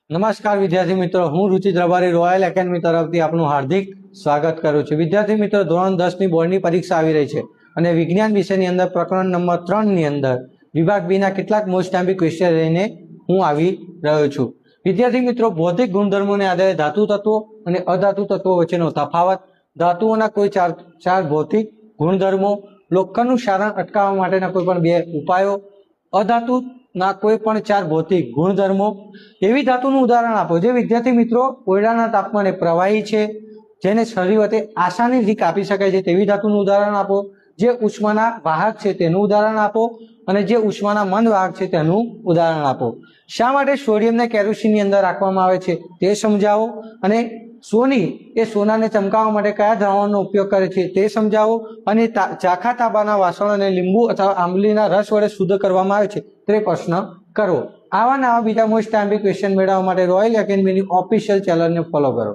નમસ્કાર વિદ્યાર્થી મિત્રો, હું રુચિત રબારી રોયલ એકેડમી તરફથી આપનું હાર્દિક સ્વાગત કરું છું। વિદ્યાર્થી મિત્રો, ધોરણ 10 ની બોર્ડની પરીક્ષા આવી રહી છે અને વિજ્ઞાન વિષયની અંદર પ્રકરણ નંબર 3 ની અંદર વિભાગ બી ના કેટલાક મોસ્ટ આઈએમપી ક્વેશ્ચન લઈને હું આવી રહ્યો છું। વિદ્યાર્થી મિત્રો, ભૌતિક ગુણધર્મોને આધારે ધાતુ તત્વો અને અધાતુ તત્વો વચ્ચેનો તફાવત, ધાતુઓના કોઈ ચાર ભૌતિક ગુણધર્મો, લોખંડનું ક્ષારણ અટકાવવા માટેના કોઈ પણ 2 ઉપાયો, અધાતુ ના કોઈ પણ 4 ભૌતિક ગુણધર્મો, એવી ધાતુનું ઉદાહરણ આપો જે વિદ્યાર્થી મિત્રો કોયડાના તાપમાને પ્રવાહી છે, જેને છરી વડે આસાનીથી કાપી શકાય છે તેવી ધાતુનું ઉદાહરણ આપો, જે ઉષ્માના વાહક છે તેનું ઉદાહરણ આપો અને જે ઉષ્માના મંદ વાહક છે તેનું ઉદાહરણ આપો। શા માટે સોડિયમને કેરોસીનની અંદર રાખવામાં આવે છે તે સમજાવો અને સોની એ સોનાને ચમકાવવા માટે કયા દ્રાવણનો ઉપયોગ કરે છે તે સમજાવો અને ચાખા તાંબાના વાસણોને લીંબુ અથવા આંબલીના રસ વડે શુદ્ધ કરવામાં આવે છે તે પ્રશ્ન કરો। આવા નવા બીજા મોસ્ટ આઈએમપી ક્વેશ્ચન મેળવવા માટે રોયલ એકેડમીની ઓફિશિયલ ચેનલને ફોલો કરો।